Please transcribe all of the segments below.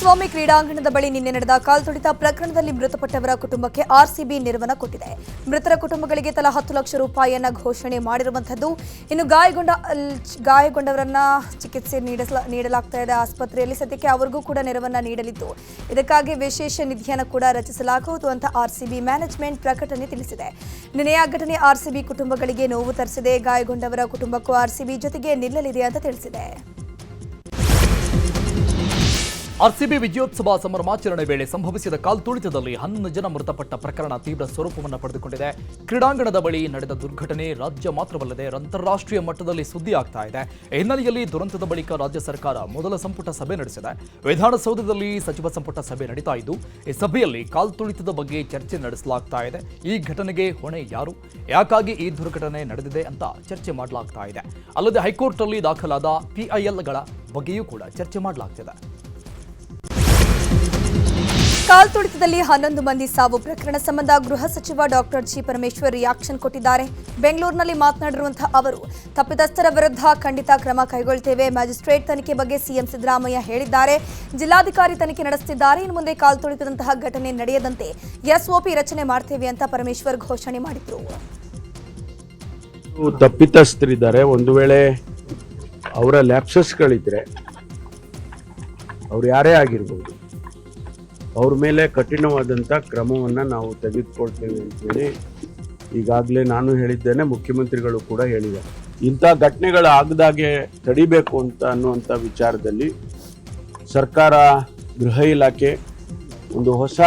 ಚಿನ್ನಸ್ವಾಮಿ ಕ್ರೀಡಾಂಗಣದ ಬಳಿ ನಿನ್ನೆ ನಡೆದ ಕಾಲ್ತುಳಿತ ಪ್ರಕರಣದಲ್ಲಿ ಮೃತಪಟ್ಟವರ ಕುಟುಂಬಕ್ಕೆ ಆರ್ಸಿಬಿ ನೆರವನ್ನು ಕೊಟ್ಟಿದೆ. ಮೃತರ ಕುಟುಂಬಗಳಿಗೆ ತಲಾ 10 ಲಕ್ಷ ರೂಪಾಯಿಯನ್ನ ಘೋಷಣೆ ಮಾಡಿರುವಂತದ್ದು. ಇನ್ನು ಗಾಯಗೊಂಡವರನ್ನ ಚಿಕಿತ್ಸೆ ನೀಡಲಾಗ್ತಾ ಇದೆ ಆಸ್ಪತ್ರೆಯಲ್ಲಿ. ಸದ್ಯಕ್ಕೆ ಅವರಿಗೂ ಕೂಡ ನೆರವನ್ನ ನೀಡಲಿದ್ದು, ಇದಕ್ಕಾಗಿ ವಿಶೇಷ ನಿಧಿಯನ್ನು ಕೂಡ ರಚಿಸಲಾಗುವುದು ಅಂತ ಆರ್ಸಿಬಿ ಮ್ಯಾನೇಜ್ಮೆಂಟ್ ಪ್ರಕಟಣೆ ತಿಳಿಸಿದೆ. ನಿನ್ನೆಯ ಘಟನೆ ಆರ್ಸಿಬಿ ಕುಟುಂಬಗಳಿಗೆ ನೋವು ತರಿಸಿದೆ. ಗಾಯಗೊಂಡವರ ಕುಟುಂಬಕ್ಕೂ ಆರ್ಸಿಬಿ ಜೊತೆಗೆ ನಿಲ್ಲಲಿದೆ ಅಂತ ತಿಳಿಸಿದೆ. ಆರ್ಸಿಬಿ ವಿಜಯೋತ್ಸವ ಸಂಭ್ರಮಾಚರಣೆ ವೇಳೆ ಸಂಭವಿಸಿದ ಕಾಲ್ತುಳಿತದಲ್ಲಿ 11 ಜನ ಮೃತಪಟ್ಟ ಪ್ರಕರಣ ತೀವ್ರ ಸ್ವರೂಪವನ್ನು ಪಡೆದುಕೊಂಡಿದೆ. ಕ್ರೀಡಾಂಗಣದ ಬಳಿ ನಡೆದ ದುರ್ಘಟನೆ ರಾಜ್ಯ ಮಾತ್ರವಲ್ಲದೆ ಅಂತಾರಾಷ್ಟ್ರೀಯ ಮಟ್ಟದಲ್ಲಿ ಸುದ್ದಿ ಆಗ್ತಾ ಇದೆ. ಈ ಹಿನ್ನೆಲೆಯಲ್ಲಿ ದುರಂತದ ಬಳಿಕ ರಾಜ್ಯ ಸರ್ಕಾರ ಮೊದಲ ಸಂಪುಟ ಸಭೆ ನಡೆಸಿದೆ. ವಿಧಾನಸೌಧದಲ್ಲಿ ಸಚಿವ ಸಂಪುಟ ಸಭೆ ನಡೀತಾ ಇದ್ದು, ಈ ಸಭೆಯಲ್ಲಿ ಕಾಲ್ತುಳಿತದ ಬಗ್ಗೆ ಚರ್ಚೆ ನಡೆಸಲಾಗ್ತಾ ಇದೆ. ಈ ಘಟನೆಗೆ ಹೊಣೆ ಯಾರು, ಯಾಕಾಗಿ ಈ ದುರ್ಘಟನೆ ನಡೆದಿದೆ ಅಂತ ಚರ್ಚೆ ಮಾಡಲಾಗ್ತಾ ಇದೆ. ಅಲ್ಲದೆ ಹೈಕೋರ್ಟ್ ಅಲ್ಲಿ ದಾಖಲಾದ PILಗಳ ಬಗ್ಗೆಯೂ ಕೂಡ ಚರ್ಚೆ ಮಾಡಲಾಗ್ತಿದೆ. ಕಾಲ್ತುಳಿತದಲ್ಲಿ 11 ಮಂದಿ ಸಾವು ಪ್ರಕರಣ ಸಂಬಂಧ ಗೃಹ ಸಚಿವ ಡಾಕ್ಟರ್ ಜಿ ಪರಮೇಶ್ವರ್ ರಿಯಾಕ್ಷನ್ ಕೊಟ್ಟಿದ್ದಾರೆ. ಬೆಂಗಳೂರಿನಲ್ಲಿ ಮಾತನಾಡಿರುವಂತಹ ಅವರು, ತಪ್ಪಿತಸ್ಥರ ವಿರುದ್ಧ ಖಂಡಿತ ಕ್ರಮ ಕೈಗೊಳ್ಳುತ್ತೇವೆ. ಮ್ಯಾಜಿಸ್ಟ್ರೇಟ್ ತನಿಖೆ ಬಗ್ಗೆ ಸಿಎಂ ಸಿದ್ದರಾಮಯ್ಯ ಹೇಳಿದ್ದಾರೆ. ಜಿಲ್ಲಾಧಿಕಾರಿ ತನಿಖೆ ನಡೆಸುತ್ತಿದ್ದಾರೆ. ಇನ್ನು ಮುಂದೆ ಕಾಲ್ತುಳಿತದಂತಹ ಘಟನೆ ನಡೆಯದಂತೆ SOP ರಚನೆ ಮಾಡ್ತೇವೆ ಅಂತ ಪರಮೇಶ್ವರ್ ಘೋಷಣೆ ಮಾಡಿದ್ರು. ತಪ್ಪಿತಸ್ಥರಿದ್ದಾರೆ, ಒಂದು ವೇಳೆ ಅವರ ಲ್ಯಾಪ್ಸಸ್ಗಳಿದ್ರೆ ಅವ್ರು ಯಾರೇ ಆಗಿರ್ಬೋದು, ಅವ್ರ ಮೇಲೆ ಕಠಿಣವಾದಂಥ ಕ್ರಮವನ್ನು ನಾವು ತೆಗೆದುಕೊಳ್ತೇವೆ ಅಂತೇಳಿ ಈಗಾಗಲೇ ನಾನು ಹೇಳಿದ್ದೇನೆ, ಮುಖ್ಯಮಂತ್ರಿಗಳು ಕೂಡ ಹೇಳಿದ್ದಾರೆ. ಇಂಥ ಘಟನೆಗಳಾಗದಾಗೆ ತಡಿಬೇಕು ಅನ್ನುವಂಥ ವಿಚಾರದಲ್ಲಿ ಸರ್ಕಾರ, ಗೃಹ ಇಲಾಖೆ ಒಂದು ಹೊಸ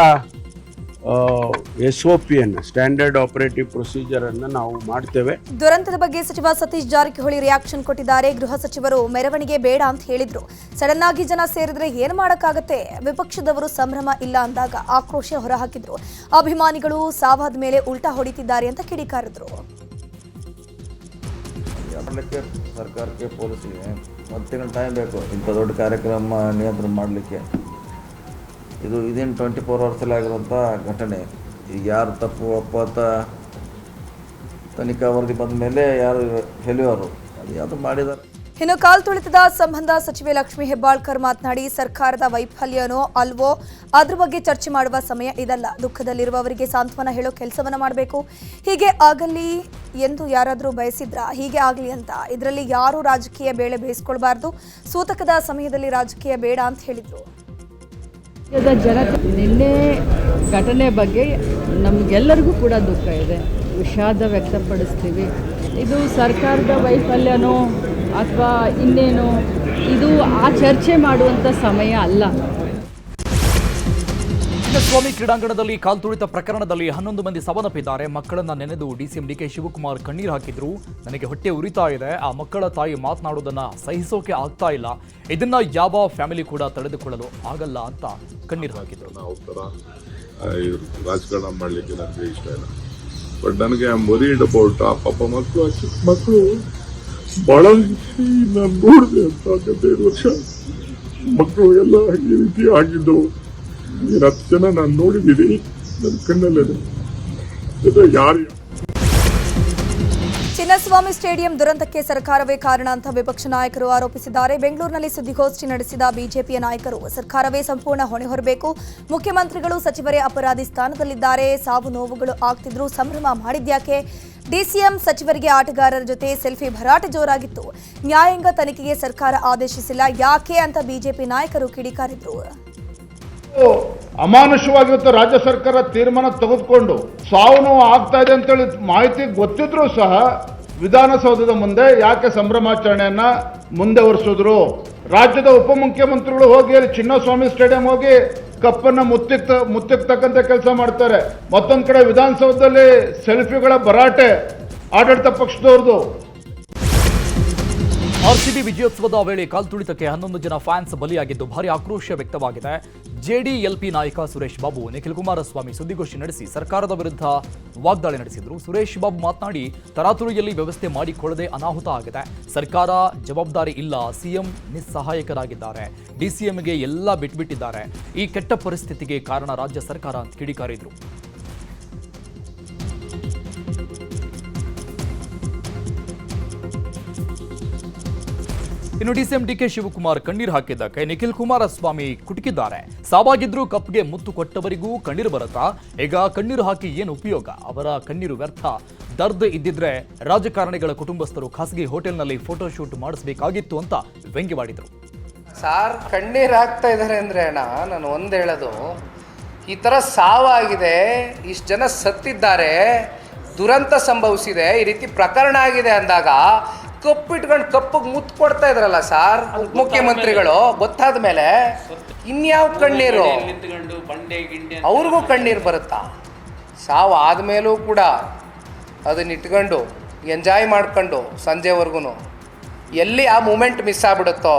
SOP ಸ್ಟ್ಯಾಂಡರ್ಡ್ ಆಪರೇಟಿವ್ ಪ್ರೊಸೀಜರ್ ಅನ್ನು ನಾವು ಮಾಡ್ತೇವೆ. ದುರಂತದ ಬಗ್ಗೆ ಸಚಿವ ಸತೀಶ್ ಜಾರಕಿಹೊಳಿ ರಿಯಾಕ್ಷನ್ ಕೊಟ್ಟಿದ್ದಾರೆ. ಗೃಹ ಸಚಿವರು ಮೆರವಣಿಗೆ ಬೇಡ ಅಂತ ಹೇಳಿದ್ರು. ಸಡನ್ ಆಗಿ ಜನ ಸೇರಿದ್ರೆ ಏನು ಮಾಡಕ್ಕಾಗತ್ತೆ, ವಿಪಕ್ಷದವರು ಸಂಭ್ರಮ ಇಲ್ಲ ಅಂದಾಗ ಆಕ್ರೋಶ ಹೊರಹಾಕಿದ್ರು. ಅಭಿಮಾನಿಗಳು ಸಾವಾದ ಮೇಲೆ ಉಲ್ಟಾ ಹೊಡಿತಿದ್ದಾರೆ ಅಂತ ಕಿಡಿಕಾರಿದ್ರು. ಸರ್ಕಾರಕ್ಕೆ ಪೊಲೀಸರಿಗೆ 1 ತಿಂಗಳು ಟೈಮ್ ಬೇಕು ಇಂಥ ದೊಡ್ಡ ಕಾರ್ಯಕ್ರಮ ನಿಯಂತ್ರಣ ಮಾಡಲಿಕ್ಕೆ. ಇದೇನು 24 ಅವರ್ಸಲ್ಲಿ ಆಗಿರುವಂಥ ಘಟನೆ. ಈಗ ಯಾರು ತಪ್ಪು ಅಪರಾಧ ತನಿಖಾ ವರದಿ ಬಂದ ಮೇಲೆ ಯಾರು ಫೇಲ್ಯೂರು ಅದು ಯಾವುದು ಮಾಡಿದ್ದಾರೆ. ಇನ್ನು ಕಾಲ್ತುಳಿತದ ಸಂಬಂಧ ಸಚಿವೆ ಲಕ್ಷ್ಮೀ ಹೆಬ್ಬಾಳ್ಕರ್ ಮಾತನಾಡಿ, ಸರ್ಕಾರದ ವೈಫಲ್ಯನೋ ಅಲ್ವೋ ಅದ್ರ ಬಗ್ಗೆ ಚರ್ಚೆ ಮಾಡುವ ಸಮಯ ಇದಲ್ಲ. ದುಃಖದಲ್ಲಿರುವವರಿಗೆ ಸಾಂತ್ವನ ಹೇಳೋ ಕೆಲಸವನ್ನ ಮಾಡಬೇಕು. ಹೀಗೆ ಆಗಲಿ ಎಂದು ಯಾರಾದರೂ ಬಯಸಿದ್ರ ಹೀಗೆ ಆಗಲಿ ಅಂತ. ಇದರಲ್ಲಿ ಯಾರೂ ರಾಜಕೀಯ ಬೇಳೆ ಬೇಯಿಸ್ಕೊಳ್ಬಾರ್ದು. ಸೂತಕದ ಸಮಯದಲ್ಲಿ ರಾಜಕೀಯ ಬೇಡ ಅಂತ ಹೇಳಿದ್ರು. ಜನತೆ ನಿನ್ನೆ ಘಟನೆ ಬಗ್ಗೆ ನಮಗೆಲ್ಲರಿಗೂ ಕೂಡ ದುಃಖ ಇದೆ, ವಿಷಾದ ವ್ಯಕ್ತಪಡಿಸ್ತೀವಿ. ಇದು ಸರ್ಕಾರದ ವೈಫಲ್ಯನೋ ಅಥವಾ ಇನ್ನೇನೋ, ಇದು ಆ ಚರ್ಚೆ ಮಾಡುವಂಥ ಸಮಯ ಅಲ್ಲ. ಚಿನ್ನಸ್ವಾಮಿ ಕ್ರೀಡಾಂಗಣದಲ್ಲಿ ಕಾಲ್ತುಳಿತ ಪ್ರಕರಣದಲ್ಲಿ 11 ಮಂದಿ ಸಾವನ್ನಪ್ಪಿದ್ದಾರೆ. ಮಕ್ಕಳನ್ನ ನೆನೆದು DCM DK ಶಿವಕುಮಾರ್ ಕಣ್ಣೀರು ಹಾಕಿದ್ರು. ನನಗೆ ಹೊಟ್ಟೆ ಉರಿತಾ ಇದೆ, ಆ ಮಕ್ಕಳ ತಾಯಿ ಮಾತನಾಡೋದನ್ನ ಸಹಿಸೋಕೆ ಆಗ್ತಾ ಇಲ್ಲ, ಇದನ್ನ ಯಾವ ಫ್ಯಾಮಿಲಿ ಕೂಡ ತಡೆದುಕೊಳ್ಳಲು ಆಗಲ್ಲ ಅಂತ ಕಣ್ಣೀರು ಹಾಕಿದ್ರು. ನಾವು ರಾಜಕಾರಣ ಮಾಡಲಿಕ್ಕೆ ನನಗೆ ಇಷ್ಟ ಇಲ್ಲ, ಬಟ್ ನನಗೆ ವರಿಡ್ ಅಬೌಟ್ ಆ ಪಾಪ ಮಕ್ಕಳು ಬಹಳ ನಾನು ನೋಡಿದೆ ಅಂತ 15 ವರ್ಷ ಮಕ್ಕಳು ಎಲ್ಲ ಈ ರೀತಿ ಆಗಿದ್ದು 10 ಜನ ನಾನು ನೋಡಿದ್ದೀನಿ, ನನ್ನ ಕಣ್ಣಲ್ಲೇ. ಯಾರು ಚಿನ್ನಸ್ವಾಮಿ ಸ್ಟೇಡಿಯಂ ದುರಂತಕ್ಕೆ ಸರ್ಕಾರವೇ ಕಾರಣ ಅಂತ ವಿಪಕ್ಷ ನಾಯಕರು ಆರೋಪಿಸಿದ್ದಾರೆ. ಬೆಂಗಳೂರಿನಲ್ಲಿ ಸುದ್ದಿಗೋಷ್ಠಿ ನಡೆಸಿದ ಬಿಜೆಪಿಯ ನಾಯಕರು, ಸರ್ಕಾರವೇ ಸಂಪೂರ್ಣ ಹೊಣೆ ಹೊರಬೇಕು, ಮುಖ್ಯಮಂತ್ರಿಗಳು ಸಚಿವರೇ ಅಪರಾಧಿ ಸ್ಥಾನದಲ್ಲಿದ್ದಾರೆ, ಸಾವು ನೋವುಗಳು ಆಗ್ತಿದ್ರು, ಸಂಭ್ರಮ ಮಾಡಿದ್ಯಾಕೆ, DCM ಸಚಿವರಿಗೆ ಆಟಗಾರರ ಜೊತೆ ಸೆಲ್ಫಿ ಭರಾಟೆ ಜೋರಾಗಿತ್ತು, ನ್ಯಾಯಾಂಗ ತನಿಖೆಗೆ ಸರ್ಕಾರ ಆದೇಶಿಸಿಲ್ಲ ಯಾಕೆ ಅಂತ ಬಿಜೆಪಿ ನಾಯಕರು ಕಿಡಿಕಾರಿದ್ರು. ಅಮಾನುಷವಾಗಿರುತ್ತೆ ರಾಜ್ಯ ಸರ್ಕಾರ ತೀರ್ಮಾನ ತೆಗೆದುಕೊಂಡು ಸಾವು ನೋವು ಆಗ್ತಾ ಇದೆ ಅಂತೇಳಿ ಮಾಹಿತಿ ಗೊತ್ತಿದ್ರೂ ಸಹ ವಿಧಾನಸೌಧದ ಮುಂದೆ ಯಾಕೆ ಸಂಭ್ರಮಾಚರಣೆಯನ್ನ ಮುಂದುವರಿಸಿದ್ರು. ರಾಜ್ಯದ ಉಪಮುಖ್ಯಮಂತ್ರಿಗಳು ಹೋಗಿ ಅಲ್ಲಿ ಚಿನ್ನಸ್ವಾಮಿ ಸ್ಟೇಡಿಯಂ ಹೋಗಿ ಕಪ್ಪನ್ನ ಮುತ್ತಿಕ್ತಕ್ಕಂಥ ಕೆಲಸ ಮಾಡ್ತಾರೆ. ಮತ್ತೊಂದು ಕಡೆ ವಿಧಾನಸೌಧದಲ್ಲಿ ಸೆಲ್ಫಿಗಳ ಭರಾಟೆ ಆಡಳಿತ ಪಕ್ಷದವ್ರದ್ದು. ಆರ್ಸಿಬಿ ವಿಜಯೋತ್ಸವದ ವೇಳೆ ಕಾಲ್ತುಳಿತಕ್ಕೆ 11 ಜನ ಫ್ಯಾನ್ಸ್ ಬಲಿಯಾಗಿದ್ದು ಭಾರಿ ಆಕ್ರೋಶ ವ್ಯಕ್ತವಾಗಿದೆ. JDLP ನಾಯಕ ಸುರೇಶ್ ಬಾಬು, ನಿಖಿಲ್ ಕುಮಾರಸ್ವಾಮಿ ಸುದ್ದಿಗೋಷ್ಠಿ ನಡೆಸಿ ಸರ್ಕಾರದ ವಿರುದ್ಧ ವಾಗ್ದಾಳಿ ನಡೆಸಿದ್ರು. ಸುರೇಶ್ ಬಾಬು ಮಾತನಾಡಿ, ತರಾತುರಿಯಲ್ಲಿ ವ್ಯವಸ್ಥೆ ಮಾಡಿಕೊಳ್ಳದೆ ಅನಾಹುತ ಆಗಿದೆ, ಸರ್ಕಾರ ಜವಾಬ್ದಾರಿ ಇಲ್ಲ, CM ನಿಸ್ಸಹಾಯಕರಾಗಿದ್ದಾರೆ, DCMಗೆ ಎಲ್ಲ ಬಿಟ್ಬಿಟ್ಟಿದ್ದಾರೆ, ಈ ಕೆಟ್ಟ ಪರಿಸ್ಥಿತಿಗೆ ಕಾರಣ ರಾಜ್ಯ ಸರ್ಕಾರ ಅಂತ ಕಿಡಿಕಾರಿದ್ರು. ಇನ್ನು ಡಿಸಿಎಂ ಡಿಕೆ ಶಿವಕುಮಾರ್ ಕಣ್ಣೀರು ಹಾಕಿದ್ದಕ್ಕೆ ನಿಖಿಲ್ ಕುಮಾರಸ್ವಾಮಿ ಕುಟುಕಿದ್ದಾರೆ. ಸಾವಾಗಿದ್ರೂ ಕಪ್ಗೆ ಮುತ್ತು ಕೊಟ್ಟವರಿಗೂ ಕಣ್ಣೀರು ಬರುತ್ತಾ? ಈಗ ಕಣ್ಣೀರು ಹಾಕಿ ಏನು ಉಪಯೋಗ? ಅವರ ಕಣ್ಣೀರು ವ್ಯರ್ಥ. ದರ್ದ್ ಇದ್ದಿದ್ರೆ ರಾಜಕಾರಣಿಗಳ ಕುಟುಂಬಸ್ಥರು ಖಾಸಗಿ ಹೋಟೆಲ್ನಲ್ಲಿ ಫೋಟೋ ಶೂಟ್ ಮಾಡಿಸಬೇಕಾಗಿತ್ತು ಅಂತ ವ್ಯಂಗ್ಯವಾಡಿದರು. ಸಾರ್ ಕಣ್ಣೀರು ಹಾಕ್ತಾ ಇದ್ದಾರೆ ಅಂದರೆ ಅಣ್ಣ, ನಾನು ಒಂದು ಹೇಳೋದು, ಈ ಥರ ಸಾವಾಗಿದೆ, ಇಷ್ಟು ಜನ ಸತ್ತಿದ್ದಾರೆ, ದುರಂತ ಸಂಭವಿಸಿದೆ, ಈ ರೀತಿ ಪ್ರಕರಣ ಆಗಿದೆ ಅಂದಾಗ ಕಪ್ಪಿಟ್ಕೊಂಡು ಕಪ್ಪಿಗೆ ಮುತ್ತು ಕೊಡ್ತಾ ಇದ್ರಲ್ಲ ಸರ್ ಮುಖ್ಯಮಂತ್ರಿಗಳು, ಗೊತ್ತಾದ ಮೇಲೆ ಇನ್ಯಾವ ಕಣ್ಣೀರು? ಅವ್ರಿಗೂ ಕಣ್ಣೀರು ಬರುತ್ತಾ? ಸಾವು ಆದಮೇಲೂ ಕೂಡ ಅದನ್ನ ಇಟ್ಕೊಂಡು ಎಂಜಾಯ್ ಮಾಡ್ಕೊಂಡು ಸಂಜೆವರೆಗೂ ಎಲ್ಲಿ ಆ ಮೂಮೆಂಟ್ ಮಿಸ್ ಆಗ್ಬಿಡುತ್ತೋ,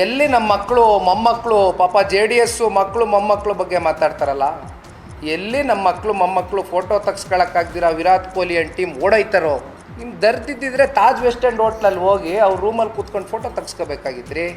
ಎಲ್ಲಿ ನಮ್ಮ ಮಕ್ಕಳು ಮೊಮ್ಮಕ್ಕಳು, ಪಾಪ JDS ಮಕ್ಕಳು ಮೊಮ್ಮಕ್ಕಳು ಬಗ್ಗೆ ಮಾತಾಡ್ತಾರಲ್ಲ, ಎಲ್ಲಿ ನಮ್ಮ ಮಕ್ಕಳು ಮೊಮ್ಮಕ್ಕಳು ಫೋಟೋ ತೆಗ್ಸ್ಕೊಳಕ್ಕಾಗ್ದಿರ ವಿರಾಟ್ ಕೊಹ್ಲಿ ಅಂಡ್ ಟೀಮ್ ಓಡೈತಾರೋ, ನಿಮ್ಗೆ ದರ್ದಿದ್ದಿದ್ರೆ ತಾಜ್ ವೆಸ್ಟ್ ಎಂಡ್ ಹೋಟ್ಲಲ್ಲಿ ಹೋಗಿ ಅವ್ರ ರೂಮಲ್ಲಿ ಕೂತ್ಕೊಂಡು ಫೋಟೋ ತೆಗ್ಸ್ಕೋಬೇಕಾಗಿದ್ರಿ.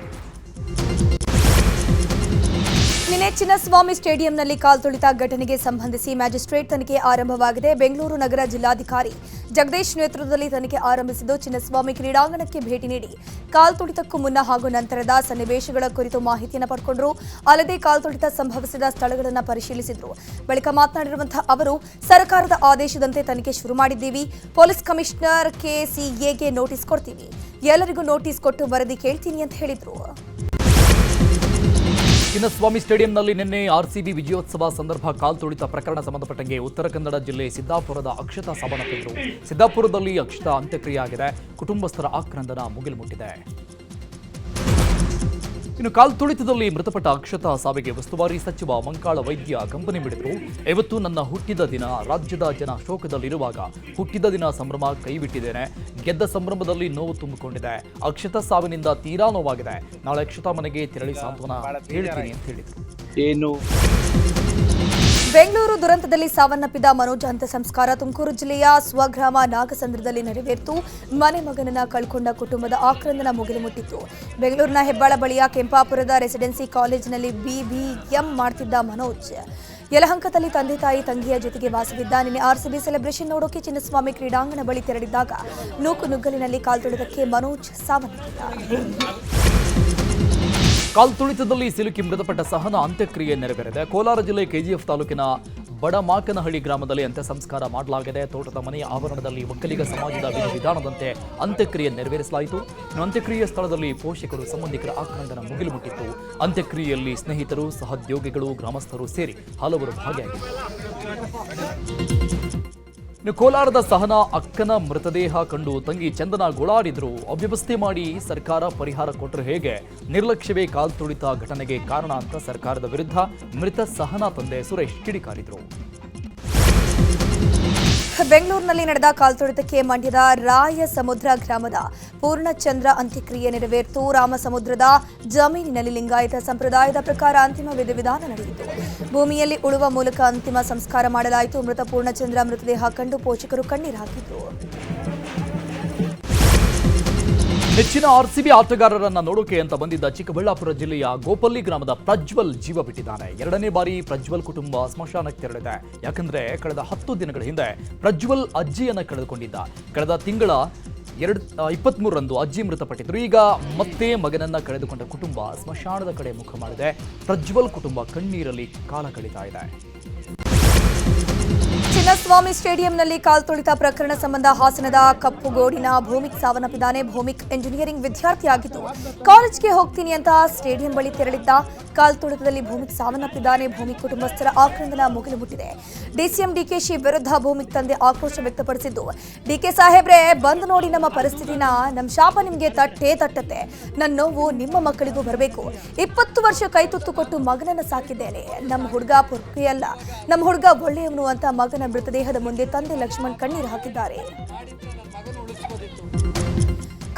ನಿನ್ನೆ ಚಿನ್ನಸ್ವಾಮಿ ಸ್ಟೇಡಿಯಂನಲ್ಲಿ ಕಾಲ್ತುಳಿತ ಘಟನೆಗೆ ಸಂಬಂಧಿಸಿ ಮ್ಯಾಜಿಸ್ಟ್ರೇಟ್ ತನಿಖೆ ಆರಂಭವಾಗಿದೆ. ಬೆಂಗಳೂರು ನಗರ ಜಿಲ್ಲಾಧಿಕಾರಿ ಜಗದೀಶ್ ನೇತೃತ್ವದಲ್ಲಿ ತನಿಖೆ ಆರಂಭಿಸಿದ್ದು, ಚಿನ್ನಸ್ವಾಮಿ ಕ್ರೀಡಾಂಗಣಕ್ಕೆ ಭೇಟಿ ನೀಡಿ ಕಾಲ್ತುಳಿತಕ್ಕೂ ಮುನ್ನ ಹಾಗೂ ನಂತರದ ಸನ್ನಿವೇಶಗಳ ಕುರಿತು ಮಾಹಿತಿಯನ್ನು ಪಡೆಕೊಂಡರು. ಅಲ್ಲದೆ ಕಾಲ್ತುಳಿತ ಸಂಭವಿಸಿದ ಸ್ಥಳಗಳನ್ನು ಪರಿಶೀಲಿಸಿದರು. ಬಳಿಕ ಮಾತನಾಡಿರುವಂತಹ ಅವರು, ಸರ್ಕಾರದ ಆದೇಶದಂತೆ ತನಿಖೆ ಶುರು ಮಾಡಿದ್ದೀವಿ. ಪೊಲೀಸ್ ಕಮಿಷನರ್ KCAಗೆ ನೋಟಿಸ್ ಕೊಡ್ತೀವಿ. ಎಲ್ಲರಿಗೂ ನೋಟಿಸ್ ಕೊಟ್ಟು ವರದಿ ಕೇಳ್ತೀನಿ ಅಂತ ಹೇಳಿದರು. ಚಿನ್ನಸ್ವಾಮಿ ಸ್ಟೇಡಿಯಂನಲ್ಲಿ ನಿನ್ನೆ RCB ವಿಜಯೋತ್ಸವ ಸಂದರ್ಭ ಕಾಲ್ತುಳಿತ ಪ್ರಕರಣ ಸಂಬಂಧಪಟ್ಟಂಗೆ ಉತ್ತರ ಕನ್ನಡ ಜಿಲ್ಲೆ ಸಿದ್ದಾಪುರದ ಅಕ್ಷತಾ ಸಾವನ್ನಪ್ಪಿದ್ರು. ಸಿದ್ದಾಪುರದಲ್ಲಿ ಅಕ್ಷತಾ ಅಂತ್ಯಕ್ರಿಯೆ ಆಗಿದೆ. ಕುಟುಂಬಸ್ಥರ ಆಕ್ರಂದನ ಮುಗಿಲು ಮುಟ್ಟಿದೆ. ಇನ್ನು ಕಾಲ್ತುಳಿತದಲ್ಲಿ ಮೃತಪಟ್ಟ ಅಕ್ಷತಾ ಸಾವಿಗೆ ಉಸ್ತುವಾರಿ ಸಚಿವ ಮಂಕಾಳ ವೈದ್ಯ ಕಂಬನಿ ಮಿಡಿದ್ರು. ಇವತ್ತು ನನ್ನ ಹುಟ್ಟಿದ ದಿನ, ರಾಜ್ಯದ ಜನ ಶೋಕದಲ್ಲಿರುವಾಗ ಹುಟ್ಟಿದ ದಿನ ಸಂಭ್ರಮ ಕೈಬಿಟ್ಟಿದ್ದೇನೆ. ಗೆದ್ದ ಸಂಭ್ರಮದಲ್ಲಿ ನೋವು ತುಂಬಿಕೊಂಡಿದೆ. ಅಕ್ಷತಾ ಸಾವಿನಿಂದ ತೀರಾ ನೋವಾಗಿದೆ. ನಾಳೆ ಅಕ್ಷತಾ ಮನೆಗೆ ತೆರಳಿ ಸಾಂತ್ವನ ಹೇಳ್ತೀನಿ ಅಂತ ಹೇಳಿದರು. ಬೆಂಗಳೂರು ದುರಂತದಲ್ಲಿ ಸಾವನ್ನಪ್ಪಿದ ಮನೋಜ್ ಅಂತ್ಯ ಸಂಸ್ಕಾರ ತುಮಕೂರು ಜಿಲ್ಲೆಯ ಸ್ವಗ್ರಾಮ ನಾಗಸಂದ್ರದಲ್ಲಿ ನೆರವೇರಿತು. ಮನೆ ಮಗನನ್ನ ಕಳ್ಕೊಂಡ ಕುಟುಂಬದ ಆಕ್ರಂದನ ಮುಗಿಲು ಮುಟ್ಟಿತ್ತು. ಬೆಂಗಳೂರಿನ ಹೆಬ್ಬಾಳ ಬಳಿಯ ಕೆಂಪಾಪುರದ ರೆಸಿಡೆನ್ಸಿ ಕಾಲೇಜಿನಲ್ಲಿ BBM ಮಾಡ್ತಿದ್ದ ಮನೋಜ್ ಯಲಹಂಕದಲ್ಲಿ ತಂದೆ ತಾಯಿ ತಂಗಿಯ ಜೊತೆಗೆ ವಾಸವಿದ್ದ. ನಿನ್ನೆ RCB ಸೆಲೆಬ್ರೇಷನ್ ನೋಡೋಕೆ ಚಿನ್ನಸ್ವಾಮಿ ಕ್ರೀಡಾಂಗಣ ಬಳಿ ತೆರಳಿದ್ದಾಗ ನೂಕುನುಗ್ಗಲಿನಲ್ಲಿ ಕಾಲ್ತುಳಿತಕ್ಕೆ ಮನೋಜ್ ಸಾವನ್ನಪ್ಪಿದ್ದ. ಕಾಲ್ತುಳಿತದಲ್ಲಿ ಸಿಲುಕಿ ಮೃತಪಟ್ಟ ಸಹನ ಅಂತ್ಯಕ್ರಿಯೆ ನೆರವೇರಿದೆ. ಕೋಲಾರ ಜಿಲ್ಲೆ KGF ತಾಲೂಕಿನ ಬಡಮಾಕನಹಳ್ಳಿ ಗ್ರಾಮದಲ್ಲಿ ಅಂತ್ಯ ಸಂಸ್ಕಾರ ಮಾಡಲಾಗಿದೆ. ತೋಟದ ಮನೆಯ ಆವರಣದಲ್ಲಿ ಒಕ್ಕಲಿಗ ಸಮಾಜದ ವಿಧಾನದಂತೆ ಅಂತ್ಯಕ್ರಿಯೆ ನೆರವೇರಿಸಲಾಯಿತು. ಅಂತ್ಯಕ್ರಿಯೆ ಸ್ಥಳದಲ್ಲಿ ಪೋಷಕರು, ಸಂಬಂಧಿಕರ ಆಕ್ರಂದನ ಮುಗಿಲು ಮುಟ್ಟಿತ್ತು. ಅಂತ್ಯಕ್ರಿಯೆಯಲ್ಲಿ ಸ್ನೇಹಿತರು, ಸಹೋದ್ಯೋಗಿಗಳು, ಗ್ರಾಮಸ್ಥರು ಸೇರಿ ಹಲವರು ಭಾಗಿಯಾಗಿದ್ದರು. ಇನ್ನು ಕೋಲಾರದ ಸಹನಾ ಅಕ್ಕನ ಮೃತದೇಹ ಕಂಡು ತಂಗಿ ಚಂದನ ಗೋಳಾಡಿದ್ರು. ಅವ್ಯವಸ್ಥೆ ಮಾಡಿ ಸರ್ಕಾರ ಪರಿಹಾರ ಕೊಟ್ಟರೆ ಹೇಗೆ? ನಿರ್ಲಕ್ಷ್ಯವೇ ಕಾಲ್ತುಳಿತ ಘಟನೆಗೆ ಕಾರಣ ಅಂತ ಸರ್ಕಾರದ ವಿರುದ್ಧ ಮೃತ ಸಹನಾ ತಂದೆ ಸುರೇಶ್ ಕಿಡಿಕಾರಿದ್ರು. ಬೆಂಗಳೂರಿನಲ್ಲಿ ನಡೆದ ಕಾಲ್ತುಳಿತಕ್ಕೆ ಮಂಡ್ಯದ ರಾಯಸಮುದ್ರ ಗ್ರಾಮದ ಪೂರ್ಣಚಂದ್ರ ಅಂತ್ಯಕ್ರಿಯೆ ನೆರವೇರಿತು. ರಾಮಸಮುದ್ರದ ಜಮೀನಿನಲ್ಲಿ ಲಿಂಗಾಯತ ಸಂಪ್ರದಾಯದ ಪ್ರಕಾರ ಅಂತಿಮ ವಿಧಿವಿಧಾನ ನಡೆಯಿತು. ಭೂಮಿಯಲ್ಲಿ ಉಳುವ ಮೂಲಕ ಅಂತಿಮ ಸಂಸ್ಕಾರ ಮಾಡಲಾಯಿತು. ಮೃತ ಪೂರ್ಣಚಂದ್ರ ಮೃತದೇಹ ಕಂಡು ಪೋಷಕರು ಕಣ್ಣೀರು ಹಾಕಿದ್ರು. ಹೆಚ್ಚಿನ RCB ಆಟಗಾರರನ್ನ ನೋಡೋಕೆ ಅಂತ ಬಂದಿದ್ದ ಚಿಕ್ಕಬಳ್ಳಾಪುರ ಜಿಲ್ಲೆಯ ಗೋಪಲ್ಲಿ ಗ್ರಾಮದ ಪ್ರಜ್ವಲ್ ಜೀವ ಬಿಟ್ಟಿದ್ದಾನೆ. ಎರಡನೇ ಬಾರಿ ಪ್ರಜ್ವಲ್ ಕುಟುಂಬ ಸ್ಮಶಾನಕ್ಕೆ ತೆರಳಿದೆ. ಯಾಕಂದ್ರೆ ಕಳೆದ 10 ದಿನಗಳ ಹಿಂದೆ ಪ್ರಜ್ವಲ್ ಅಜ್ಜಿಯನ್ನ ಕಳೆದುಕೊಂಡಿದ್ದ. ಕಳೆದ ತಿಂಗಳ 23ರಂದು ಅಜ್ಜಿ ಮೃತಪಟ್ಟಿದ್ರು. ಈಗ ಮತ್ತೆ ಮಗನನ್ನ ಕಳೆದುಕೊಂಡ ಕುಟುಂಬ ಸ್ಮಶಾನದ ಕಡೆ ಮುಖ ಮಾಡಿದೆ. ಪ್ರಜ್ವಲ್ ಕುಟುಂಬ ಕಣ್ಣೀರಲ್ಲಿ ಕಾಲ ಕಳೀತಾ ಇದೆ. ಚಿನ್ನಸ್ವಾಮಿ ಸ್ಟೇಡಿಯಂನಲ್ಲಿ ಕಾಲ್ತುಳಿತ ಪ್ರಕರಣ ಸಂಬಂಧ ಹಾಸನದ ಕಪ್ಪುಗೋಡಿನ ಭೌಮಿಕ್ ಸಾವನ್ನಪ್ಪಿದ್ದಾನೆ. ಭೌಮಿಕ್ ಎಂಜಿನಿಯರಿಂಗ್ ವಿದ್ಯಾರ್ಥಿಯಾಗಿದ್ದು ಕಾಲೇಜ್ಗೆ ಹೋಗ್ತೀನಿ ಅಂತ ಸ್ಟೇಡಿಯಂ ಬಳಿ ತೆರಳಿದ್ದ. ಕಾಲ್ತುಳಿತದಲ್ಲಿ ಭೌಮಿಕ್ ಸಾವನ್ನಪ್ಪಿದ್ದಾನೆ. ಭೌಮಿಕ್ ಕುಟುಂಬಸ್ಥರ ಆಕ್ರಂದನ ಮುಗಿಲು ಮುಟ್ಟಿದೆ. DCM DKಶಿ ವಿರುದ್ಧ ಭೌಮಿಕ್ ತಂದೆ ಆಕ್ರೋಶ ವ್ಯಕ್ತಪಡಿಸಿದ್ದು, DK ಸಾಹೇಬ್ರೆ ಬಂದು ನೋಡಿ ನಮ್ಮ ಪರಿಸ್ಥಿತಿನ, ನಮ್ಮ ಶಾಪ ನಿಮ್ಗೆ ತಟ್ಟತ್ತೆ. ನನ್ನ ನೋವು ನಿಮ್ಮ ಮಕ್ಕಳಿಗೂ ಬರಬೇಕು. 20 ವರ್ಷ ಕೈತುತ್ತು ಕೊಟ್ಟು ಮಗನನ್ನ ಸಾಕಿದ್ದೇನೆ. ನಮ್ಮ ಹುಡುಗ ಪೊರ್ಕೆಯಲ್ಲ, ನಮ್ಮ ಹುಡುಗ ಒಳ್ಳೆಯವನು ಅಂತ ಮಗನ ಮೃತದೇಹದ ಮುಂದೆ ತಂದೆ ಲಕ್ಷ್ಮಣ್ ಕಣ್ಣೀರು ಹಾಕಿದ್ದಾರೆ.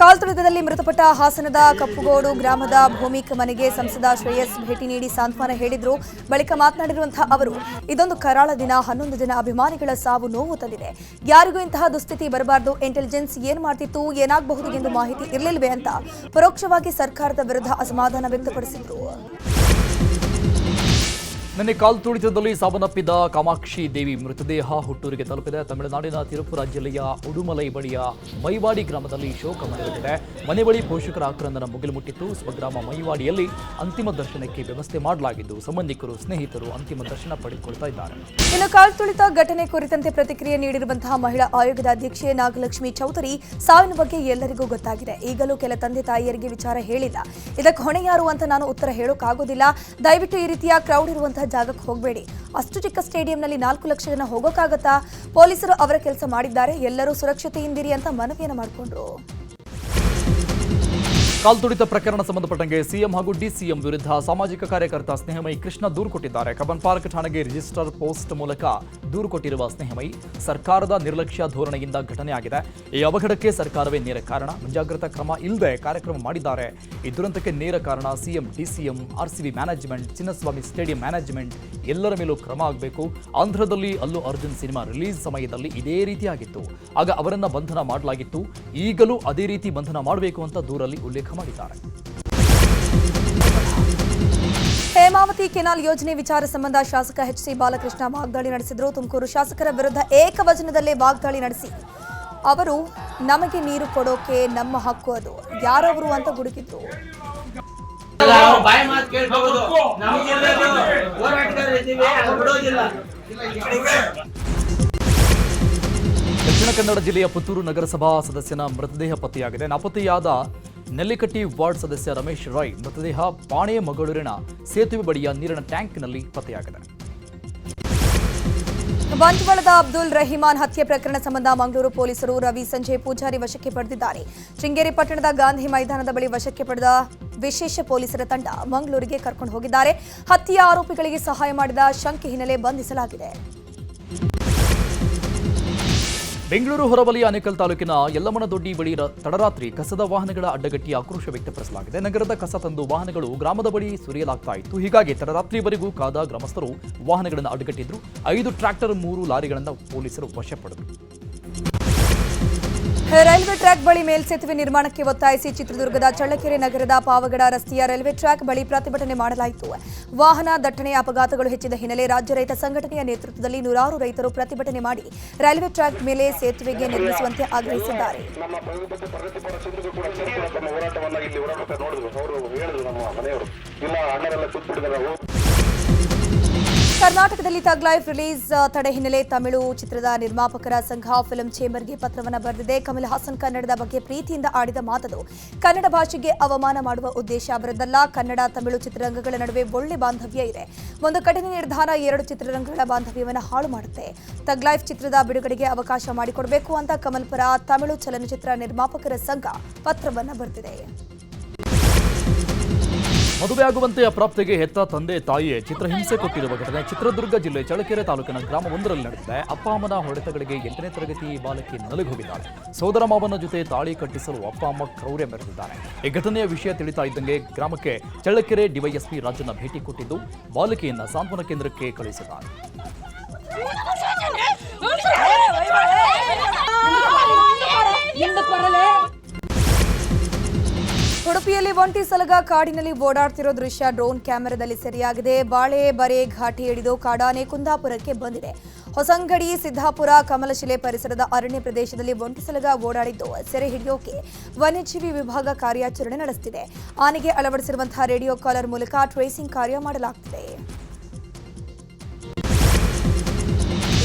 ಕಾಲ್ತುಳಿತದಲ್ಲಿ ಮೃತಪಟ್ಟ ಹಾಸನದ ಕಪ್ಪುಗೋಡು ಗ್ರಾಮದ ಭೌಮಿಕ್ ಮನೆಗೆ ಸಂಸದ ಶ್ರೇಯಸ್ ಭೇಟಿ ನೀಡಿ ಸಾಂತ್ವನ ಹೇಳಿದ್ರು. ಬಳಿಕ ಮಾತನಾಡಿರುವಂತಹ ಅವರು, ಇದೊಂದು ಕರಾಳ ದಿನ. 11 ಜನ ಅಭಿಮಾನಿಗಳ ಸಾವು ನೋವು ತಂದಿದೆ. ಯಾರಿಗೂ ಇಂತಹ ದುಸ್ಥಿತಿ ಬರಬಾರದು. ಇಂಟೆಲಿಜೆನ್ಸ್ ಏನ್ ಮಾಡ್ತಿತ್ತು, ಏನಾಗಬಹುದು ಎಂದು ಮಾಹಿತಿ ಇರಲಿಲ್ವೇ ಅಂತ ಪರೋಕ್ಷವಾಗಿ ಸರ್ಕಾರದ ವಿರುದ್ಧ ಅಸಮಾಧಾನ ವ್ಯಕ್ತಪಡಿಸಿದ್ರು. ನಿನ್ನೆ ಕಾಲ್ತುಳಿತದಲ್ಲಿ ಸಾವನ್ನಪ್ಪಿದ್ದ ಕಾಮಾಕ್ಷಿ ದೇವಿ ಮೃತದೇಹ ಹುಟ್ಟೂರಿಗೆ ತಲುಪಿದೆ. ತಮಿಳುನಾಡಿನ ತಿರುಪುರ ಜಿಲ್ಲೆಯ ಉಡುಮಲೈ ಬಳಿಯ ಮೈವಾಡಿ ಗ್ರಾಮದಲ್ಲಿ ಶೋಕ ಮನೆಗಟ್ಟಿದೆ. ಮನೆ ಬಳಿ ಪೋಷಕರ ಆಕ್ರಂದನ ಮುಗಿಲು ಮುಟ್ಟಿತ್ತು. ಸ್ವಗ್ರಾಮ ಮೈವಾಡಿಯಲ್ಲಿ ಅಂತಿಮ ದರ್ಶನಕ್ಕೆ ವ್ಯವಸ್ಥೆ ಮಾಡಲಾಗಿದ್ದು ಸಂಬಂಧಿಕರು ಸ್ನೇಹಿತರು ಅಂತಿಮ ದರ್ಶನ ಪಡೆದುಕೊಳ್ತಾ ಇದ್ದಾರೆ. ಇನ್ನು ಕಾಲ್ತುಳಿತ ಘಟನೆ ಕುರಿತಂತೆ ಪ್ರತಿಕ್ರಿಯೆ ನೀಡಿರುವಂತಹ ಮಹಿಳಾ ಆಯೋಗದ ಅಧ್ಯಕ್ಷೆ ನಾಗಲಕ್ಷ್ಮಿ ಚೌಧರಿ, ಸಾವಿನ ಬಗ್ಗೆ ಎಲ್ಲರಿಗೂ ಗೊತ್ತಾಗಿದೆ. ಈಗಲೂ ಕೆಲ ತಂದೆ ತಾಯಿಯರಿಗೆ ವಿಚಾರ ಹೇಳಿಲ್ಲ. ಇದಕ್ಕೆ ಹೊಣೆ ಯಾರು ಅಂತ ನಾನು ಉತ್ತರ ಹೇಳೋಕ್ಕಾಗೋದಿಲ್ಲ. ದಯವಿಟ್ಟು ಈ ರೀತಿಯ ಕ್ರೌಡ್ ಇರುವಂತಹ ಜಾಗಕ್ಕೆ ಹೋಗಬೇಡಿ. ಅಷ್ಟು ಚಿಕ್ಕ ಸ್ಟೇಡಿಯಂನಲ್ಲಿ 4 ಲಕ್ಷ ಜನ ಹೋಗೋಕ್ಕಾಗತ್ತಾ? ಪೊಲೀಸರು ಅವರ ಕೆಲಸ ಮಾಡಿದ್ದಾರೆ. ಎಲ್ಲರೂ ಸುರಕ್ಷತೆಯಿಂದಿರಿ ಅಂತ ಮನವಿಯನ್ನು ಮಾಡಿಕೊಂಡ್ರು. ಕಾಲ್ತುಳಿತ ಪ್ರಕರಣ ಸಂಬಂಧಪಟ್ಟಂಗೆ ಸಿಎಂ ಹಾಗೂ ಡಿಸಿಎಂ ವಿರುದ್ಧ ಸಾಮಾಜಿಕ ಕಾರ್ಯಕರ್ತ ಸ್ನೇಹಮಯಿ ಕೃಷ್ಣ ದೂರು ಕೊಟ್ಟಿದ್ದಾರೆ. ಕಬ್ಬನ್ ಪಾರ್ಕ್ ಠಾಣೆಗೆ ರಿಜಿಸ್ಟರ್ ಪೋಸ್ಟ್ ಮೂಲಕ ದೂರು ಕೊಟ್ಟಿರುವ ಸ್ನೇಹಮಯಿ, ಸರ್ಕಾರದ ನಿರ್ಲಕ್ಷ್ಯ ಧೋರಣೆಯಿಂದ ಘಟನೆ ಆಗಿದೆ. ಈ ಅವಘಡಕ್ಕೆ ಸರ್ಕಾರವೇ ನೇರ ಕಾರಣ. ಮುಂಜಾಗ್ರತಾ ಕ್ರಮ ಇಲ್ಲದೆ ಕಾರ್ಯಕ್ರಮ ಮಾಡಿದ್ದಾರೆ. ಈ ದುರಂತಕ್ಕೆ ನೇರ ಕಾರಣ CM, DCM, RCB management, Chinnaswamy stadium management, ಎಲ್ಲರ ಮೇಲೂ ಕ್ರಮ ಆಗಬೇಕು. ಆಂಧ್ರದಲ್ಲಿ ಅಲ್ಲು ಅರ್ಜುನ್ ಸಿನಿಮಾ ರಿಲೀಸ್ ಸಮಯದಲ್ಲಿ ಇದೇ ರೀತಿಯಾಗಿತ್ತು. ಆಗ ಅವರನ್ನ ಬಂಧನ ಮಾಡಲಾಗಿತ್ತು. ಈಗಲೂ ಅದೇ ರೀತಿ ಬಂಧನ ಮಾಡಬೇಕು ಅಂತ ದೂರಲ್ಲಿ ಉಲ್ಲೇಖ ಮಾಡಿದ್ದಾರೆ. ಹೇಮಾವತಿ ಕೆನಾಲ್ ಯೋಜನೆ ವಿಚಾರ ಸಂಬಂಧ ಶಾಸಕ ಎಚ್.ಸಿ. ಬಾಲಕೃಷ್ಣ ವಾಗ್ದಾಳಿ ನಡೆಸಿದರು. ತುಮಕೂರು ಶಾಸಕರ ವಿರುದ್ಧ ಏಕವಚನದಲ್ಲೇ ವಾಗ್ದಾಳಿ ನಡೆಸಿ ಅವರು ನಮಗೆ ನೀರು ಕೊಡೋಕೆ ನಮ್ಮ ಹಕ್ಕು, ಅದು ಯಾರವರು ಅಂತ ಗುಡುಗಿದ್ರು. ದಕ್ಷಿಣ ಕನ್ನಡ ಜಿಲ್ಲೆಯ ಪುತ್ತೂರು ನಗರಸಭಾ ಸದಸ್ಯನ ಮೃತದೇಹ ಪತ್ತೆಯಾಗಿದೆ. ನಾಪತ್ತೆಯಾದ ನೆಲ್ಲಿಕಟ್ಟಿ ವಾರ್ಡ್ ಸದಸ್ಯ ರಮೇಶ್ ರಾಯ್ ಮೃತದೇಹ ಪಾಣೆ ಮಗಳೂರಿನ ಸೇತುವೆ ಬಳಿಯ ನೀರಿನ ಟ್ಯಾಂಕ್ನಲ್ಲಿ ಪತ್ತೆಯಾಗಿದೆ. ಬಂಟ್ವಾಳದ ಅಬ್ದುಲ್ ರಹಿಮಾನ್ ಹತ್ಯೆ ಪ್ರಕರಣ ಸಂಬಂಧ ಮಂಗಳೂರು ಪೊಲೀಸರು ರವಿ ಸಂಜಯ್ ಪೂಜಾರಿ ವಶಕ್ಕೆ ಪಡೆದಿದ್ದಾರೆ. ಶೃಂಗೇರಿ ಪಟ್ಟಣದ ಗಾಂಧಿ ಮೈದಾನದ ಬಳಿ ವಶಕ್ಕೆ ಪಡೆದ ವಿಶೇಷ ಪೊಲೀಸರ ತಂಡ ಮಂಗಳೂರಿಗೆ ಕರ್ಕೊಂಡು ಹೋಗಿದ್ದಾರೆ. ಹತ್ಯೆಯ ಆರೋಪಿಗಳಿಗೆ ಸಹಾಯ ಮಾಡಿದ ಶಂಕೆ ಹಿನ್ನೆಲೆ ಬಂಧಿಸಲಾಗಿದೆ. ಬೆಂಗಳೂರು ಹೊರವಲಯ ಆನೇಕಲ್ ತಾಲೂಕಿನ ಯಲ್ಲಮ್ಮನದೊಡ್ಡಿ ಬಳಿ ತಡರಾತ್ರಿ ಕಸದ ವಾಹನಗಳ ಅಡ್ಡಗಟ್ಟಿ ಆಕ್ರೋಶ ವ್ಯಕ್ತಪಡಿಸಲಾಗಿದೆ. ನಗರದ ಕಸ ತಂದು ವಾಹನಗಳು ಗ್ರಾಮದ ಬಳಿ ಸುರಿಯಲಾಗ್ತಾ ಇತ್ತು. ಹೀಗಾಗಿ ತಡರಾತ್ರಿವರೆಗೂ ಕಾದ ಗ್ರಾಮಸ್ಥರು ವಾಹನಗಳನ್ನು ಅಡ್ಡಗಟ್ಟಿದ್ರು. 5 ಟ್ರ್ಯಾಕ್ಟರ್ 3 ಲಾರಿಗಳನ್ನು ಪೊಲೀಸರು ವಶ ಪಡೆದರು. ರೈಲ್ವೆ ಟ್ರ್ಯಾಕ್ ಬಳಿ ಮೇಲ್ಸೇತುವೆ ನಿರ್ಮಾಣಕ್ಕೆ ಒತ್ತಾಯಿಸಿ ಚಿತ್ರದುರ್ಗದ ಚಳ್ಳಕೆರೆ ನಗರದ ಪಾವಗಡ ರಸ್ತೆಯ ರೈಲ್ವೆ ಟ್ರ್ಯಾಕ್ ಬಳಿ ಪ್ರತಿಭಟನೆ ಮಾಡಲಾಯಿತು. ವಾಹನ ದಟ್ಟಣೆ ಅಪಘಾತಗಳು ಹೆಚ್ಚಿದ ಹಿನ್ನೆಲೆ ರಾಜ್ಯ ರೈತ ಸಂಘಟನೆಯ ನೇತೃತ್ವದಲ್ಲಿ ನೂರಾರು ರೈತರು ಪ್ರತಿಭಟನೆ ಮಾಡಿ ರೈಲ್ವೆ ಟ್ರ್ಯಾಕ್ ಮೇಲೆ ಸೇತುವೆಗೆ ನಿರ್ಮಿಸುವಂತೆ ಆಗ್ರಹಿಸಿದ್ದಾರೆ. ಕರ್ನಾಟಕದಲ್ಲಿ ಥಗ್ ಲೈಫ್ ರಿಲೀಸ್ ತಡೆ ಹಿನ್ನೆಲೆ ತಮಿಳು ಚಿತ್ರದ ನಿರ್ಮಾಪಕರ ಸಂಘ ಫಿಲ್ಮ್ ಚೇಂಬರ್ಗೆ ಪತ್ರವನ್ನು ಬರೆದಿದೆ. ಕಮಲ್ ಹಾಸನ್ ಕನ್ನಡದ ಬಗ್ಗೆ ಪ್ರೀತಿಯಿಂದ ಆಡಿದ ಮಾತದು. ಕನ್ನಡ ಭಾಷೆಗೆ ಅವಮಾನ ಮಾಡುವ ಉದ್ದೇಶ ಅವರದ್ದಲ್ಲ. ಕನ್ನಡ ತಮಿಳು ಚಿತ್ರರಂಗಗಳ ನಡುವೆ ಒಳ್ಳೆ ಬಾಂಧವ್ಯ ಇದೆ. ಒಂದು ಕಠಿಣ ನಿರ್ಧಾರ 2 ಚಿತ್ರರಂಗಗಳ ಬಾಂಧವ್ಯವನ್ನು ಹಾಳು ಮಾಡುತ್ತೆ. ಥಗ್ ಲೈಫ್ ಚಿತ್ರದ ಬಿಡುಗಡೆಗೆ ಅವಕಾಶ ಮಾಡಿಕೊಡಬೇಕು ಅಂತ ಕಮಲ್ ಪರ ತಮಿಳು ಚಲನಚಿತ್ರ ನಿರ್ಮಾಪಕರ ಸಂಘ ಪತ್ರವನ್ನು ಬರೆದಿದೆ. ಮದುವೆಯಾಗುವಂತೆ ಅಪ್ರಾಪ್ತೆಗೆ ಹೆತ್ತ ತಂದೆ ತಾಯಿಯೇ ಚಿತ್ರಹಿಂಸೆ ಕೊಟ್ಟಿರುವ ಘಟನೆ ಚಿತ್ರದುರ್ಗ ಜಿಲ್ಲೆ ಚಳ್ಳಕೆರೆ ತಾಲೂಕಿನ ಗ್ರಾಮವೊಂದರಲ್ಲಿ ನಡೆದಿದೆ. ಅಪ್ಪ ಅಮ್ಮನ ಹೊಡೆತಗಳಿಗೆ 8ನೇ ತರಗತಿ ಬಾಲಕಿ ನಲುಗಿ ಹೋಗಿದ್ದಾಳೆ. ಸೋದರ ಮಾವನ ಜೊತೆ ತಾಳಿ ಕಟ್ಟಿಸಲು ಅಪ್ಪ ಅಮ್ಮ ಕ್ರೌರ್ಯ ಮೆರೆದಿದ್ದಾರೆ. ಈ ಘಟನೆಯ ವಿಷಯ ತಿಳಿತಾ ಇದ್ದಂಗೆ ಗ್ರಾಮಕ್ಕೆ ಚಳ್ಳಕೆರೆ ಡಿವೈಎಸ್ಪಿ ರಾಜಣ್ಣ ಭೇಟಿ ಕೊಟ್ಟಿದ್ದು ಬಾಲಕಿಯನ್ನ ಸಾಂತ್ವನ ಕೇಂದ್ರಕ್ಕೆ ಕಳುಹಿಸಿದ್ದಾರೆ. ಉಡುಪಿಯಲ್ಲಿ ಒಂಟಿ ಸಲಗ ಕಾಡಿನಲ್ಲಿ ಓಡಾಡ್ತಿರೋ ದೃಶ್ಯ ಡ್ರೋನ್ ಕ್ಯಾಮೆರಾದಲ್ಲಿ ಸೆರೆಯಾಗಿದೆ. ಬಾಳೆ ಬರೆ ಘಾಟಿ ಹಿಡಿದು ಕಾಡಾನೆ ಕುಂದಾಪುರಕ್ಕೆ ಬಂದಿದೆ. ಹೊಸಂಗಡಿ, ಸಿದ್ದಾಪುರ, ಕಮಲಶಿಲೆ ಪರಿಸರದ ಅರಣ್ಯ ಪ್ರದೇಶದಲ್ಲಿ ಒಂಟಿ ಸಲಗ ಓಡಾಡಿದ್ದು ಸೆರೆ ಹಿಡಿಯೋಕೆ ವನ್ಯಜೀವಿ ವಿಭಾಗ ಕಾರ್ಯಾಚರಣೆ ನಡೆಸುತ್ತಿದೆ. ಆನೆಗೆ ಅಳವಡಿಸಿರುವಂತಹ ರೇಡಿಯೋ ಕಾಲರ್ ಮೂಲಕ ಟ್ರೇಸಿಂಗ್ ಕಾರ್ಯ ಮಾಡಲಾಗುತ್ತಿದೆ.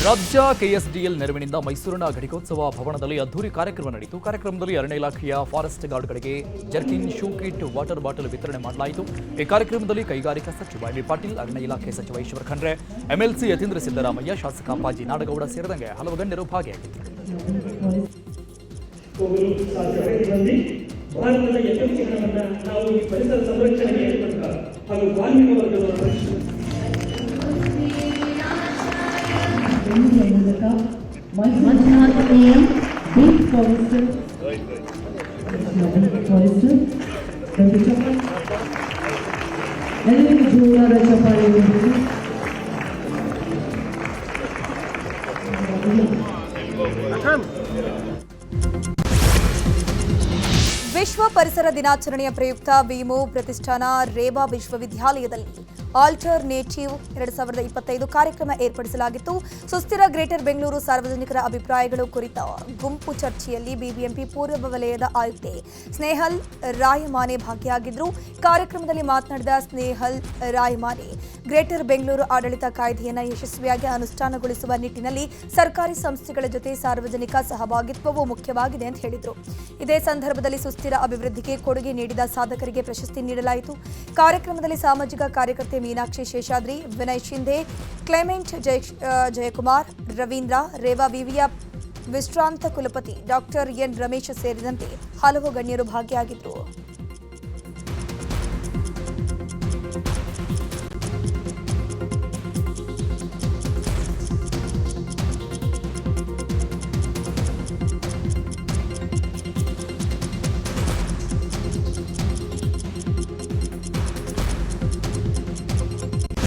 ರಾಜ್ಯ ಕೆಎಸ್ಡಿಎಲ್ ನೆರವಿನಿಂದ ಮೈಸೂರಿನ ಘಟಿಕೋತ್ಸವ ಭವನದಲ್ಲಿ ಅದ್ದೂರಿ ಕಾರ್ಯಕ್ರಮ ನಡೆಯಿತು. ಕಾರ್ಯಕ್ರಮದಲ್ಲಿ ಅರಣ್ಯ ಇಲಾಖೆಯ ಫಾರೆಸ್ಟ್ ಗಾರ್ಡ್ಗಳಿಗೆ jerkin, shoe kit, water bottle ವಿತರಣೆ ಮಾಡಲಾಯಿತು. ಈ ಕಾರ್ಯಕ್ರಮದಲ್ಲಿ ಕೈಗಾರಿಕಾ ಸಚಿವ ಎಂ.ಬಿ. ಪಾಟೀಲ್, ಅರಣ್ಯ ಇಲಾಖೆ ಸಚಿವ ಈಶ್ವರ ಖಂಡ್ರೆ, ಎಂಎಲ್ಸಿ ಯತೀಂದ್ರ ಸಿದ್ದರಾಮಯ್ಯ, ಶಾಸಕ ಅಪ್ಪಾಜಿ ನಾಡಗೌಡ ಸೇರಿದಂತೆ ಹಲವು ಗಣ್ಯರು ಭಾಗಿಯಾಗಿದ್ದರು. ವಿಶ್ವ ಪರಿಸರ ದಿನಾಚರಣೆಯ ಪ್ರಯುಕ್ತ ವಿಮೋ ಪ್ರತಿಷ್ಠಾನ ರೇವಾ ವಿಶ್ವವಿದ್ಯಾಲಯದಲ್ಲಿ ಆಲ್ಟರ್ನೇಟಿವ್ 2025 ಕಾರ್ಯಕ್ರಮ ಏರ್ಪಡಿಸಲಾಗಿತ್ತು. ಸುಸ್ಥಿರ ಗ್ರೇಟರ್ ಬೆಂಗಳೂರು ಸಾರ್ವಜನಿಕರ ಅಭಿಪ್ರಾಯಗಳು ಕುರಿತ ಗುಂಪು ಚರ್ಚೆಯಲ್ಲಿ ಬಿಬಿಎಂಪಿ ಪೂರ್ವ ವಲಯದ ಆಯುಕ್ತೆ ಸ್ನೇಹಲ್ ರಾಯಮಾನೆ ಭಾಗಿಯಾಗಿದ್ದರು. ಕಾರ್ಯಕ್ರಮದಲ್ಲಿ ಮಾತನಾಡಿದ ಸ್ನೇಹಲ್ ರಾಯಮಾನೆ, ಗ್ರೇಟರ್ ಬೆಂಗಳೂರು ಆಡಳಿತ ಕಾಯ್ದೆಯನ್ನು ಯಶಸ್ವಿಯಾಗಿ ಅನುಷ್ಠಾನಗೊಳಿಸುವ ನಿಟ್ಟಿನಲ್ಲಿ ಸರ್ಕಾರಿ ಸಂಸ್ಥೆಗಳ ಜೊತೆ ಸಾರ್ವಜನಿಕ ಸಹಭಾಗಿತ್ವವು ಮುಖ್ಯವಾಗಿದೆ ಅಂತ ಹೇಳಿದರು. ಇದೇ ಸಂದರ್ಭದಲ್ಲಿ ಸುಸ್ಥಿರ ಅಭಿವೃದ್ಧಿಗೆ ಕೊಡುಗೆ ನೀಡಿದ ಸಾಧಕರಿಗೆ ಪ್ರಶಸ್ತಿ ನೀಡಲಾಯಿತು. ಕಾರ್ಯಕ್ರಮದಲ್ಲಿ ಸಾಮಾಜಿಕ ಕಾರ್ಯಕರ್ತೆ ಮೀನಾಕ್ಷಿ ಶೇಷಾದ್ರಿ, ವಿನಯ್ ಶಿಂದೆ, ಕ್ಲೆಮೆಂಟ್ ಜಯಕುಮಾರ್, ರವೀಂದ್ರ, ರೇವಾ ವಿವಿಯ ವಿಶ್ರಾಂತ ಕುಲಪತಿ ಡಾಕ್ಟರ್ ಎನ್ ರಮೇಶ್ ಸೇರಿದಂತೆ ಹಲವು ಗಣ್ಯರು ಭಾಗಿಯಾಗಿದ್ದರು.